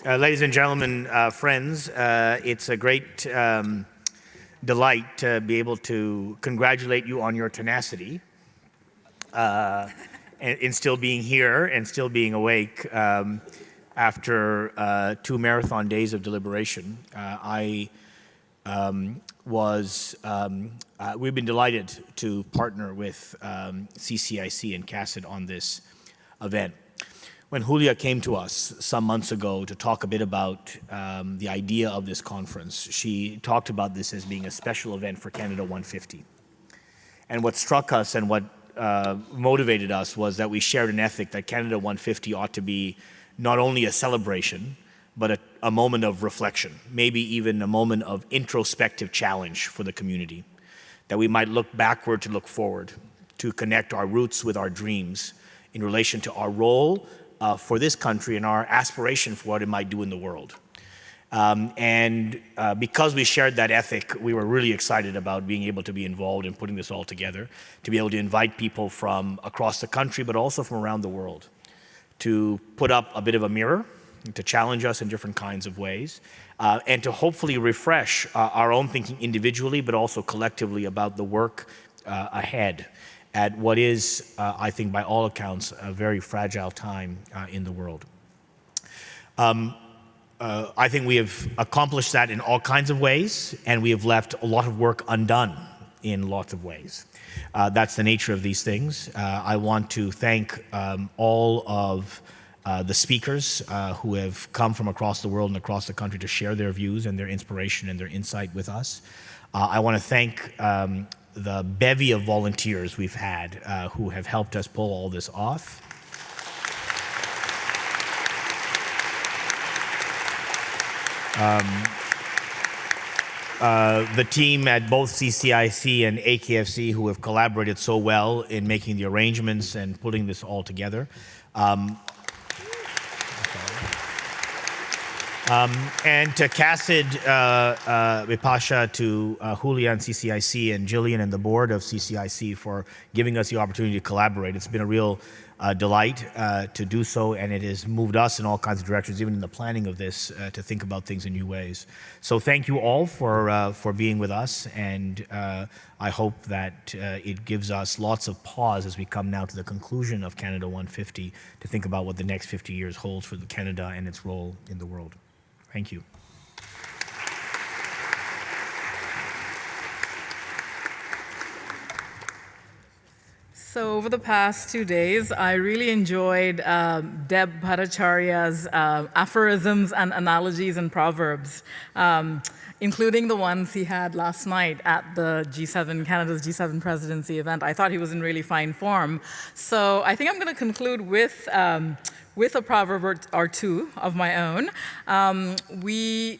Ladies and gentlemen, friends, it's a great delight to be able to congratulate you on your tenacity in still being here and still being awake after 2 marathon days of deliberation. We've been delighted to partner with CCIC and CACID on this event. When Julia came to us some months ago to talk a bit about the idea of this conference, she talked about this as being a special event for Canada 150. And what struck us and what motivated us was that we shared an ethic that Canada 150 ought to be not only a celebration, but a moment of reflection, maybe even a moment of introspective challenge for the community, that we might look backward to look forward, to connect our roots with our dreams in relation to our role for this country and our aspiration for what it might do in the world. Because we shared that ethic, we were really excited about being able to be involved in putting this all together, to be able to invite people from across the country, but also from around the world, to put up a bit of a mirror, to challenge us in different kinds of ways, and to hopefully refresh our own thinking individually, but also collectively about the work ahead at what is, I think by all accounts, a very fragile time in the world. I think we have accomplished that in all kinds of ways, and we have left a lot of work undone in lots of ways. That's the nature of these things. I want to thank all of the speakers who have come from across the world and across the country to share their views and their inspiration and their insight with us. I want to thank the bevy of volunteers we've had who have helped us pull all this off. The team at both CCIC and AKFC who have collaborated so well in making the arrangements and putting this all together. And to CACID, Vipasha, to Julia and CCIC, and Jillian and the board of CCIC for giving us the opportunity to collaborate. It's been a real delight to do so, and it has moved us in all kinds of directions, even in the planning of this, to think about things in new ways. So thank you all for being with us, and I hope that it gives us lots of pause as we come now to the conclusion of Canada 150 to think about what the next 50 years holds for Canada and its role in the world. Thank you. So over the past 2 days, I really enjoyed Deb Bhattacharya's aphorisms and analogies and proverbs, including the ones he had last night at the Canada's G7 presidency event. I thought he was in really fine form. So I think I'm going to conclude with a proverb or two of my own.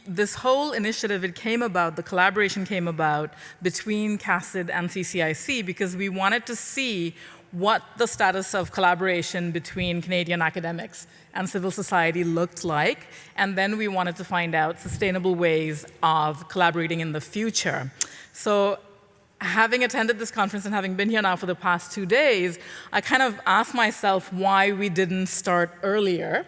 This whole initiative, the collaboration came about between CACID and CCIC because we wanted to see what the status of collaboration between Canadian academics and civil society looked like, and then we wanted to find out sustainable ways of collaborating in the future. So having attended this conference and having been here now for the past 2 days, I kind of asked myself why we didn't start earlier.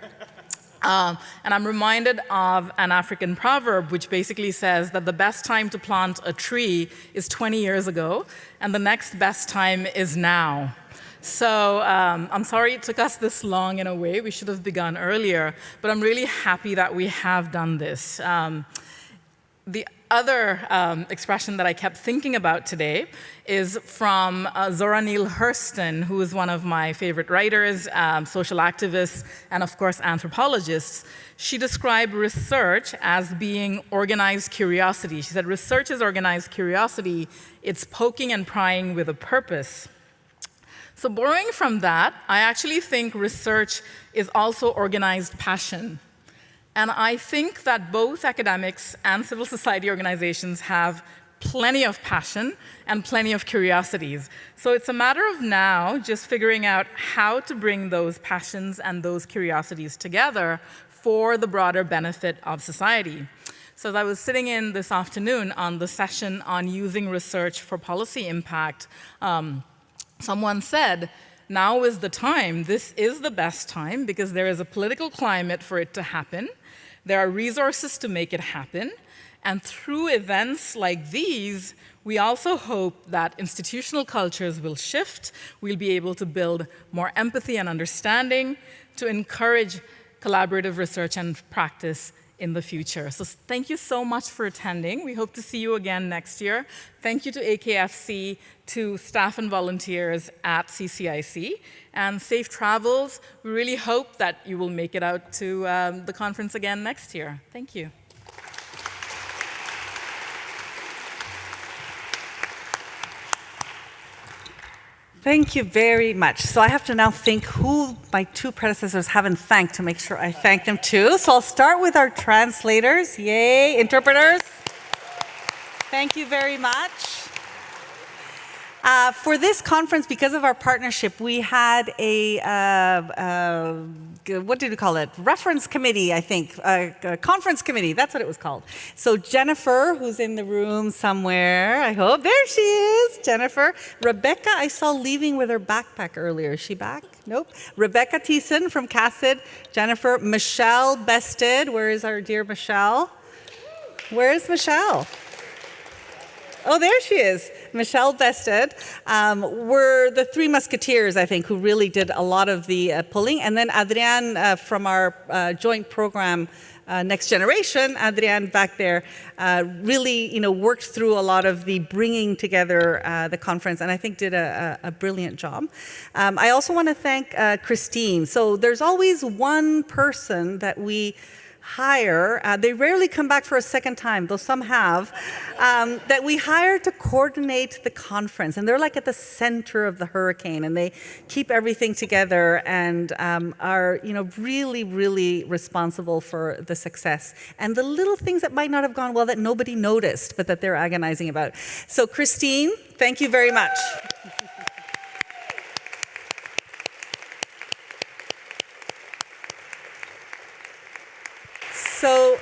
And I'm reminded of an African proverb which basically says that the best time to plant a tree is 20 years ago, and the next best time is now. So I'm sorry it took us this long in a way. We should have begun earlier, but I'm really happy that we have done this. The other expression that I kept thinking about today is from Zora Neale Hurston, who is one of my favorite writers, social activists, and of course anthropologists. She described research as being organized curiosity. She said, research is organized curiosity. It's poking and prying with a purpose. So borrowing from that, I actually think research is also organized passion. And I think that both academics and civil society organizations have plenty of passion and plenty of curiosities. So it's a matter of now just figuring out how to bring those passions and those curiosities together for the broader benefit of society. So as I was sitting in this afternoon on the session on using research for policy impact, someone said, now is the time, this is the best time, because there is a political climate for it to happen. There are resources to make it happen. And through events like these, we also hope that institutional cultures will shift. We'll be able to build more empathy and understanding to encourage collaborative research and practice in the future. So thank you so much for attending. We hope to see you again next year. Thank you to AKFC, to staff and volunteers at CCIC, and safe travels. We really hope that you will make it out to the conference again next year. Thank you. Thank you very much. So I have to now think who my two predecessors haven't thanked to make sure I thank them too. So I'll start with our translators. Yay, interpreters. Thank you very much. For this conference, because of our partnership, we had a, what did we call it? Reference committee, I think. A conference committee, that's what it was called. So Jennifer, who's in the room somewhere, I hope. There she is, Jennifer. Rebecca, I saw leaving with her backpack earlier. Is she back? Nope. Rebecca Thiessen from CACID. Jennifer. Michelle Bested. Where is our dear Michelle? Where is Michelle? Oh, there she is, Michelle Bested. We're the three musketeers, I think, who really did a lot of the pulling. And then Adrienne from our joint program, Next Generation, Adrienne back there, really worked through a lot of the bringing together the conference, and I think did a brilliant job. I also want to thank Christine. So there's always one person that we hire, they rarely come back for a second time, though some have, that we hire to coordinate the conference. And they're like at the center of the hurricane, and they keep everything together and are really, really responsible for the success. And the little things that might not have gone well that nobody noticed, but that they're agonizing about. So Christine, thank you very much. So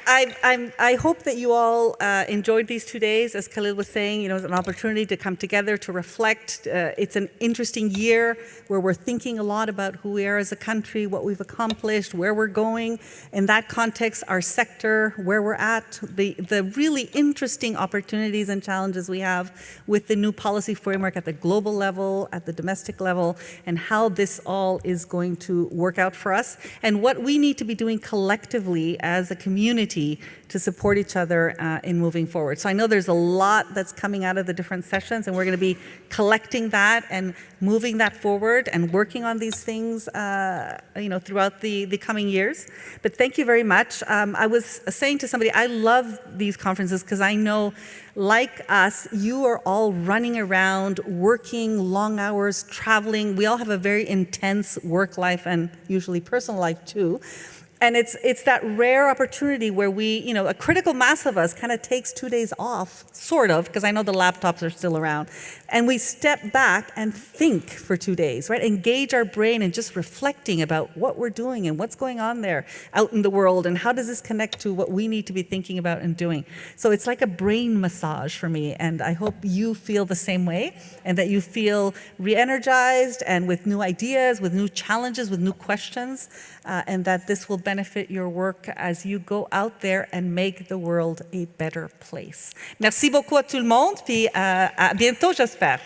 I hope that you all enjoyed these 2 days. As Khalil was saying, it's an opportunity to come together, to reflect. It's an interesting year where we're thinking a lot about who we are as a country, what we've accomplished, where we're going. In that context, our sector, where we're at, the really interesting opportunities and challenges we have with the new policy framework at the global level, at the domestic level, and how this all is going to work out for us, and what we need to be doing collectively as a community to support each other in moving forward. So I know there's a lot that's coming out of the different sessions, and we're going to be collecting that and moving that forward and working on these things, throughout the coming years. But thank you very much. I was saying to somebody, I love these conferences because I know, like us, you are all running around, working long hours, traveling. We all have a very intense work life and usually personal life too. And it's that rare opportunity where we, a critical mass of us kind of takes 2 days off, sort of, because I know the laptops are still around, and we step back and think for 2 days, right? Engage our brain in just reflecting about what we're doing and what's going on there out in the world, and how does this connect to what we need to be thinking about and doing. So it's like a brain massage for me, and I hope you feel the same way, and that you feel re-energized and with new ideas, with new challenges, with new questions, and that this will benefit your work as you go out there and make the world a better place. Merci beaucoup à tout le monde, puis à bientôt, j'espère.